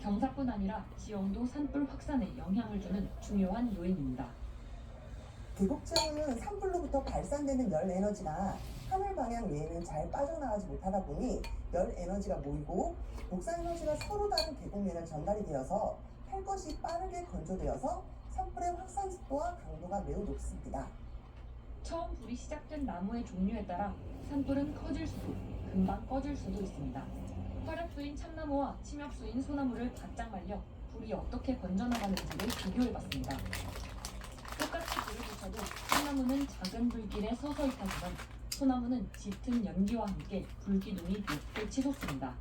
경사뿐 아니라 지형도 산불 확산에 영향을 주는 중요한 요인입니다. 계곡지형은 산불로부터 발산되는 열 에너지가 하늘 방향 외에는 잘 빠져나가지 못하다 보니 열 에너지가 모이고 복사 에너지가 서로 다른 계곡면에 전달이 되어서 탈 것이 빠르게 건조되어서 산불의 확산 속도와 강도가 매우 높습니다. 처음 불이 시작된 나무의 종류에 따라 산불은 커질 수도 금방 꺼질 수도 있습니다. 화력수인 참나무와 침엽수인 소나무를 바짝 말려 불이 어떻게 번져나가는지를 비교해봤습니다. 똑같이 불을 붙여도 참나무는 작은 불길에 서서히 타지만 소나무는 짙은 연기와 함께 불기둥이 높게 치솟습니다.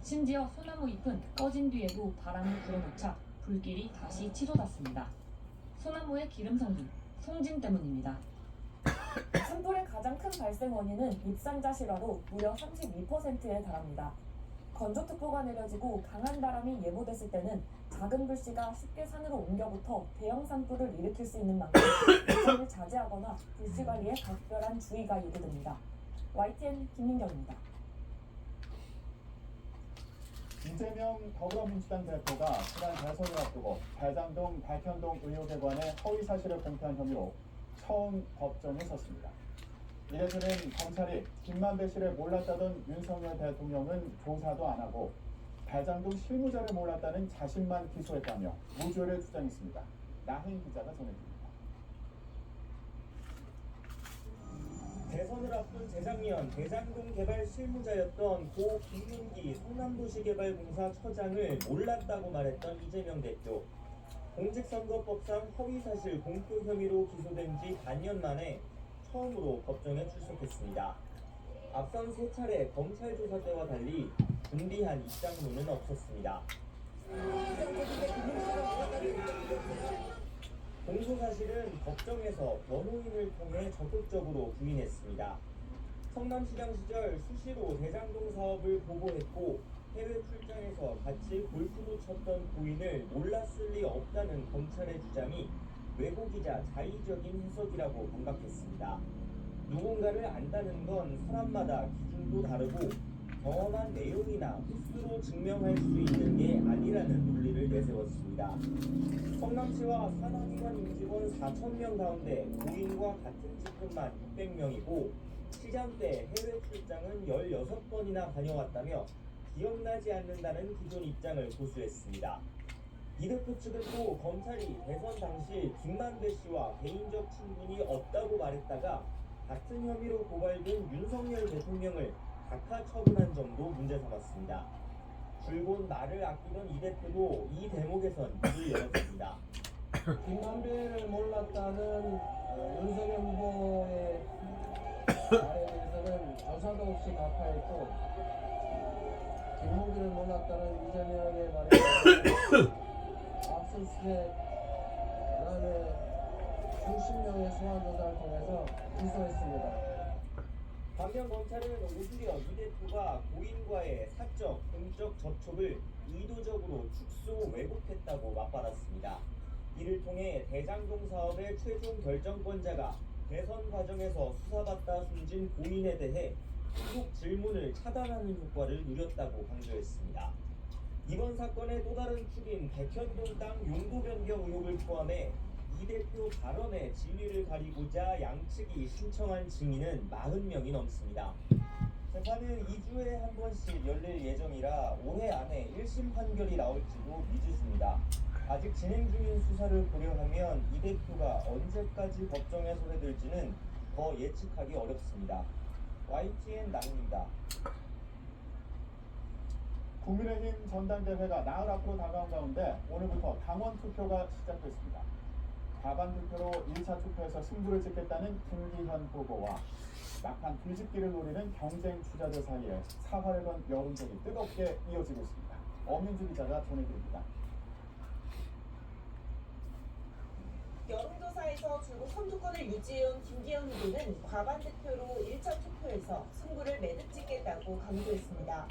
심지어 소나무 잎은 꺼진 뒤에도 바람을 불어넣자 불길이 다시 치솟았습니다. 소나무의 기름 성분, 송진 때문입니다. 산불의 가장 큰 발생 원인은 잎산자 실화로 무려 32%에 달합니다. 건조특보가 내려지고 강한 바람이 예보됐을 때는 작은 불씨가 쉽게 산으로 옮겨붙어 대형 산불을 일으킬 수 있는 만큼 불을 자제하거나 불씨 관리에 각별한 주의가 요구됩니다. YTN 김민경입니다. 이재명 더불어민주당 대표가 지난 대선을 앞두고 대장동, 백현동 의혹에 관해 허위 사실을 공표한 혐의로 처음 법정에 섰습니다. 이래서는 검찰이 김만배 씨를 몰랐다던 윤석열 대통령은 조사도 안 하고 대장동 실무자를 몰랐다는 자신만 기소했다며 무죄를 주장했습니다. 나혜인 기자가 전해드립니다. 대선을 앞둔 재작년 대장동 개발 실무자였던 고 김민기 성남도시개발공사 처장을 몰랐다고 말했던 이재명 대표. 공직선거법상 허위사실 공표 혐의로 기소된 지 반년 만에 처음으로 법정에 출석했습니다. 앞선 세 차례 검찰 조사 때와 달리 분비한 입장문은 없었습니다. 공소사실은 법정에서 변호인을 통해 적극적으로 부인했습니다. 성남시장 시절 수시로 대장동 사업을 보고했고 해외 출장에서 같이 골프도 쳤던 고인을 몰랐을 리 없다는 검찰의 주장이 왜곡이자 자의적인 해석이라고 반박했습니다. 누군가를 안다는 건 사람마다 기준도 다르고 경험한 내용이나 횟수로 증명할 수 있는 게 아니라는 논리를 내세웠습니다. 성남시와 산하기관 임직원 4,000명 가운데 고인과 같은 직급만 600명이고 시장 때 해외 출장은 16번이나 다녀왔다며 기억나지 않는다는 기존 입장을 고수했습니다. 이 대표 측은 또 검찰이 대선 당시 김만배 씨와 개인적 친분이 없다고 말했다가 같은 혐의로 고발된 윤석열 대통령을 각하 처분한 점도 문제 삼았습니다. 줄곧 말을 아끼던 이 대표도 이 대목에선 입을 열었습니다. 김만배를 몰랐다는 윤석열 후보의 말에 대해서는 조사도 없이 각하했고 김문기를 몰랐다는 이재명의 말에 대해서는 압수수색 그다음에 수십 명의 소환 조사를 통해서 기소했습니다. 반면 검찰은 오히려 이 대표가 고인과의 사적, 공적 접촉을 의도적으로 축소 왜곡했다고 맞받았습니다. 이를 통해 대장동 사업의 최종 결정권자가 대선 과정에서 수사받다 숨진 고인에 대해 후속 질문을 차단하는 효과를 누렸다고 강조했습니다. 이번 사건의 또 다른 축인 백현동 땅 용도 변경 의혹을 포함해 이 대표 발언의 진위를 가리고자 양측이 신청한 증인은 40명이 넘습니다. 재판은 2주에 한 번씩 열릴 예정이라 올해 안에 1심 판결이 나올지도 미지수입니다. 아직 진행 중인 수사를 고려하면 이 대표가 언제까지 법정에 소개될지는 더 예측하기 어렵습니다. YTN 나입니다. 국민의힘 전당대회가 나흘 앞으로 다가온 가운데 오늘부터 당원 투표가 시작됐습니다. 과반 투표로 1차 투표에서 승부를 찍겠다는 김기현 후보와 막판 뒤집기를 노리는 경쟁 주자들 사이에 사활을 건 여론전이 뜨겁게 이어지고 있습니다. 엄윤주 기자가 전해드립니다. 여론조사에서 줄곧 선두권을 유지해온 김기현 후보는 과반 득표로 1차 투표에서 승부를 매듭 짓겠다고 강조했습니다.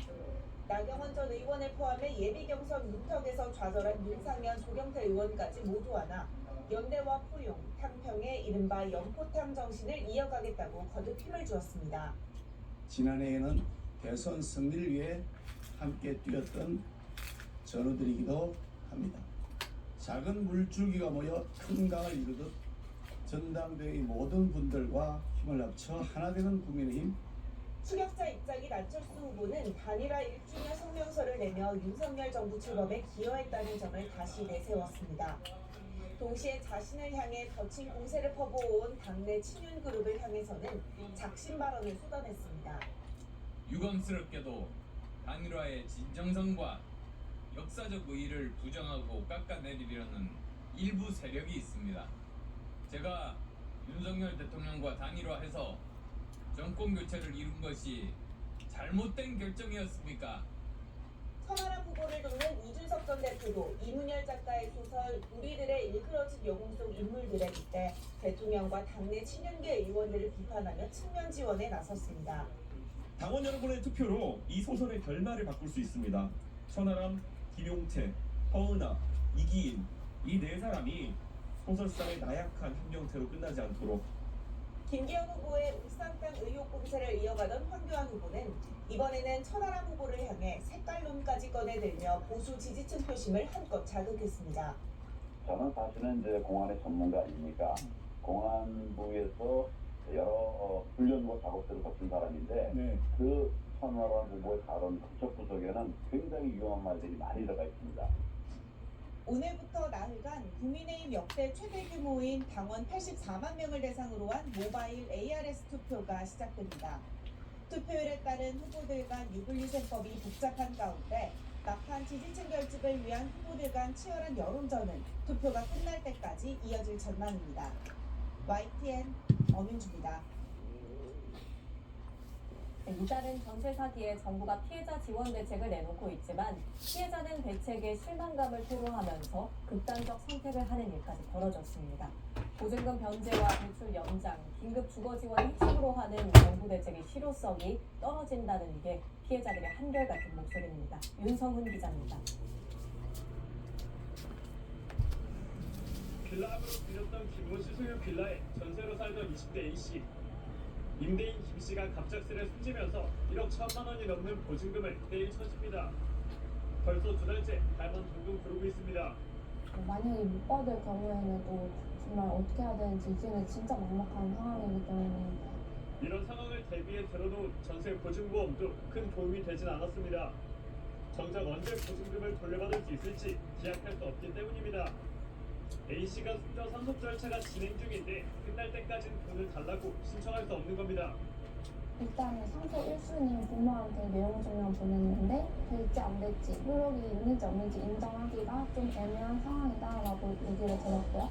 나경원 전 의원을 포함해 예비경선 문턱에서 좌절한 윤상현, 조경태 의원까지 모두 하나 연대와 포용, 탕평의 이른바 연포탕 정신을 이어가겠다고 거듭 힘을 주었습니다. 지난해에는 대선 승리를 위해 함께 뛰었던 전해드리기도 합니다. 작은 물줄기가 모여 큰 강을 이루듯 전당대회의 모든 분들과 힘을 합쳐 하나 되는 국민의힘 추격자 입장인 안철수 후보는 단일화 1주년 성명서를 내며 윤석열 정부 출범에 기여했다는 점을 다시 내세웠습니다. 동시에 자신을 향해 거친 공세를 퍼부어온 당내 친윤 그룹을 향해서는 작심 발언을 쏟아냈습니다. 유감스럽게도 단일화의 진정성과 역사적 의의를 부정하고 깎아내리려는 일부 세력이 있습니다. 제가 윤석열 대통령과 단일화해서 정권 교체를 이룬 것이 잘못된 결정이었습니까? 천하람 후보를 돕는 이준석 전 대표도 이문열 작가의 소설 우리들의 일그러진 영웅 속 인물들에 빗대 대통령과 당내 친윤계 의원들을 비판하며 측면 지원에 나섰습니다. 당원 여러분의 투표로 이 소설의 결말을 바꿀 수 있습니다. 천하람, 김용태, 허은하, 이기인 이 네 사람이 소설상의 나약한 한명태로 끝나지 않도록 김기현 후보의 울산땅 의혹 공세를 이어가던 황교안 후보는 이번에는 천하람 후보를 향해 색깔론까지 꺼내들며 보수 지지층 표심을 한껏 자극했습니다. 저는 사실은 이제 공안의 전문가 아닙니까? 공안부에서 여러 훈련과 작업들을 거친 사람인데 네. 그 천하람 후보의 다른 부처 구석에는 굉장히 위험한 말들이 많이 들어가 있습니다. 오늘부터 나흘간 국민의힘 역대 최대 규모인 당원 84만 명을 대상으로 한 모바일 ARS 투표가 시작됩니다. 투표율에 따른 후보들 간 유불리셈법이 복잡한 가운데 막판 지지층 결집을 위한 후보들 간 치열한 여론전은 투표가 끝날 때까지 이어질 전망입니다. YTN 엄윤주입니다. 이달은 전세 사기에 정부가 피해자 지원 대책을 내놓고 있지만 피해자는 대책에 실망감을 토로하면서 극단적 선택을 하는 일까지 벌어졌습니다. 보증금 변제와 대출 연장, 긴급 주거 지원을 핵심으로 하는 정부 대책의 실효성이 떨어진다는 게 피해자들의 한결같은 목소리입니다. 윤성훈 기자입니다. 빌라함으로 불렸던 김모씨 소유 빌라에 전세로 살던 20대 A씨. 임대인 김씨가 갑작스레 숨지면서 1억 1천만 원이 넘는 보증금을 떼일 처지입니다. 벌써 2달째 달만 둥둥 구르고 있습니다. 만약에 못 받을 경우에는 또 정말 어떻게 해야 되는지 이제는 진짜 막막한 상황이기 때문에 이런 상황을 대비해 들어놓은 전세 보증보험도 큰 도움이 되진 않았습니다. 정작 언제 보증금을 돌려받을 수 있을지 기약할 수 없기 때문입니다. A씨가 숨져 상속 절차가 진행 중인데 끝날 때까지는 돈을 달라고 신청할 수 없는 겁니다. 일단은 상속 1순위 부모한테 내용 증명 보냈는데 될지 안 될지 효력이 있는지 없는지 인정하기가 좀 애매한 상황이다라고 얘기를 들었고요.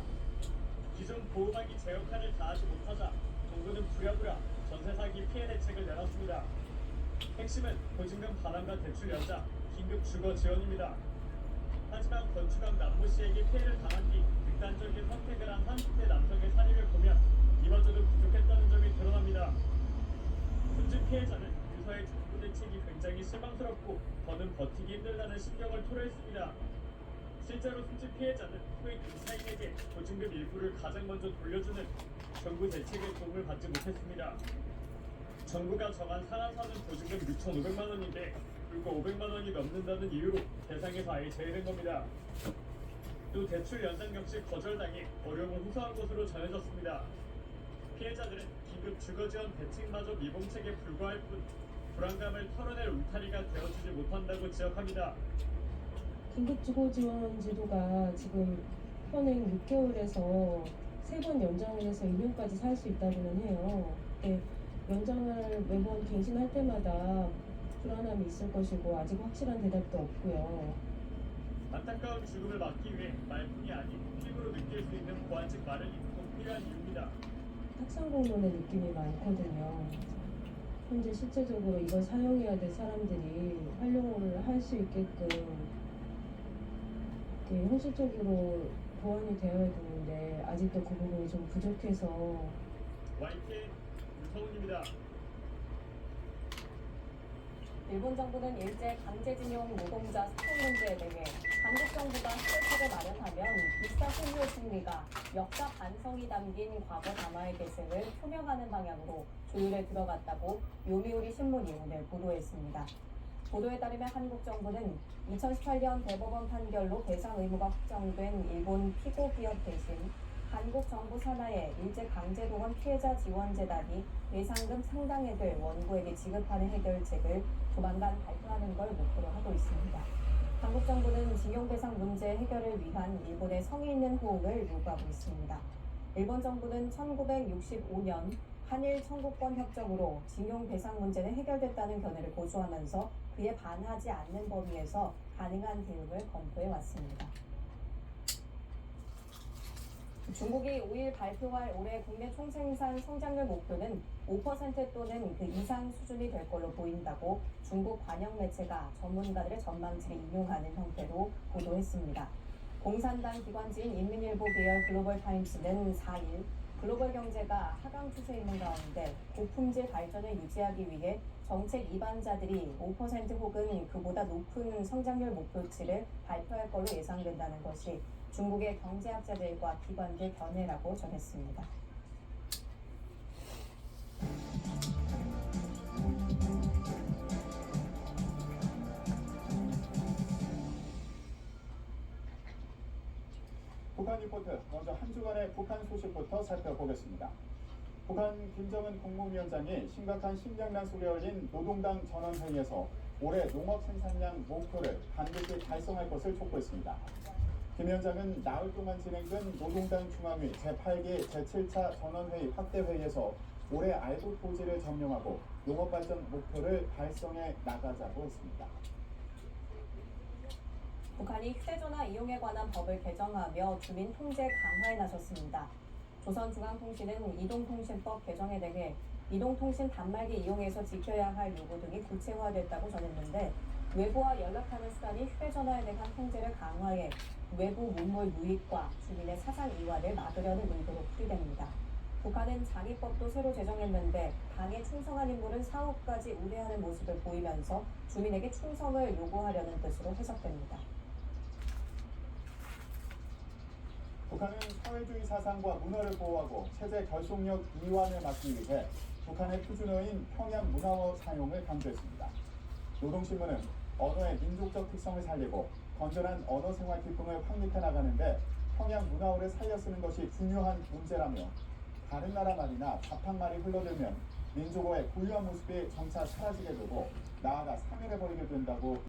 기존 보호막이 제 역할을 다하지 못하자 정부는 부랴부랴 전세 사기 피해 대책을 내놨습니다. 핵심은 보증금 반환과 대출 연장, 긴급 주거 지원입니다. 하지만 건축왕 남모 씨에게 피해를 당한 뒤 극단적인 선택을 한 30대 남성의 사례를 보면 이마저도 부족했다는 점이 드러납니다. 숨진 피해자는 유서의 정부 대책이 굉장히 실망스럽고 더는 버티기 힘들다는 심경을 토로했습니다. 실제로 숨진 피해자는 후에 김사인에게 보증금 일부를 가장 먼저 돌려주는 정부 대책의 도움을 받지 못했습니다. 정부가 정한 상한선은 보증금 6,500만 원인데 불과 500만 원이 넘는다는 이유로 대상에서 아예 제외된 겁니다. 또 대출 연장 역시 거절당해 어려움을 호소한 것으로 전해졌습니다. 피해자들은 긴급 주거지원 대책마저 미봉책에 불과할 뿐 불안감을 털어낼 울타리가 되어주지 못한다고 지적합니다. 긴급주거지원 제도가 지금 현행 6개월에서 3번 연장을 해서 2년까지 살 수 있다고는 해요. 근데 연장을 매번 갱신할 때마다 불안함이 있을 것이고 아직 확실한 대답도 없고요. 안타까운 죽음을 막기 위해 말뿐이 아닌 피부로 느낄 수 있는 보완책 마련이 꼭 필요한 이유입니다. 탁상공론의 느낌이 많거든요. 현재 실제적으로 이걸 사용해야 될 사람들이 활용을 할 수 있게끔 현실적으로 보완이 되어야 되는데 아직도 그 부분이 좀 부족해서 YTN 유성훈입니다. 일본 정부는 일제 강제징용 노동자 소송 문제에 대해 한국 정부가 해결책을 마련하면 일사 후유 승리가 역사 반성이 담긴 과거 담화의 계승을 표명하는 방향으로 조율에 들어갔다고 요미우리 신문이 오늘 보도했습니다. 보도에 따르면 한국 정부는 2018년 대법원 판결로 배상 의무가 확정된 일본 피고 기업 대신 한국 정부 산하의 일제강제동원 피해자 지원재단이 배상금 상당액을 원고에게 지급하는 해결책을 조만간 발표하는 걸 목표로 하고 있습니다. 한국 정부는 징용배상 문제 해결을 위한 일본의 성의 있는 호응을 요구하고 있습니다. 일본 정부는 1965년 한일 청구권 협정으로 징용배상 문제는 해결됐다는 견해를 고수하면서 그에 반하지 않는 범위에서 가능한 대응을 검토해 왔습니다. 중국이 5일 발표할 올해 국내 총생산 성장률 목표는 5% 또는 그 이상 수준이 될 걸로 보인다고 중국 관영 매체가 전문가들의 전망치를 인용하는 형태로 보도했습니다. 공산당 기관지인 인민일보 계열 글로벌타임스는 4일 글로벌 경제가 하강 추세에 있는 가운데 고품질 발전을 유지하기 위해 정책 입안자들이 5% 혹은 그보다 높은 성장률 목표치를 발표할 걸로 예상된다는 것이 중국의 경제학자들과 기관들 견해라고 전했습니다. 북한 리포트, 먼저 한 주간의 북한 소식부터 살펴보겠습니다. 북한 김정은 국무위원장이 심각한 식량난 속에 얼린 노동당 전원회의에서 올해 농업 생산량 목표를 반드시 달성할 것을 촉구했습니다. 김 위원장은 나흘 동안 진행된 노동당 중앙위 제8기 제7차 전원회의 확대회의에서 올해 알부 토지를 점령하고 농업발전 목표를 달성해 나가자고 했습니다. 북한이 휴대전화 이용에 관한 법을 개정하며 주민 통제 강화에 나섰습니다. 조선중앙통신은 이동통신법 개정에 대해 이동통신 단말기 이용에서 지켜야 할 요구 등이 구체화됐다고 전했는데 외부와 연락하는 수단이 휴대전화에 대한 통제를 강화해 외부 문물 유입과 주민의 사상 이완을 막으려는 의도로 풀이됩니다. 북한은 장의법도 새로 제정했는데 당에 충성한 인물은 사후까지 우대하는 모습을 보이면서 주민에게 충성을 요구하려는 뜻으로 해석됩니다. 북한은 사회주의 사상과 문화를 보호하고 체제 결속력 이완을 막기 위해 북한의 표준어인 평양 문화어 사용을 강조했습니다. 노동신문은 언어의 민족적 특성을 살리고 건전한 언어 생활 기쁨을 확립해 나가는데 평양 문화어를 살려 쓰는 것이 중요한 문제라며 다른 나라 말이나 자판말이 흘러들면 민족어의 고유한 모습이 점차 사라지게 되고 나아가 사멸해버리게 된다고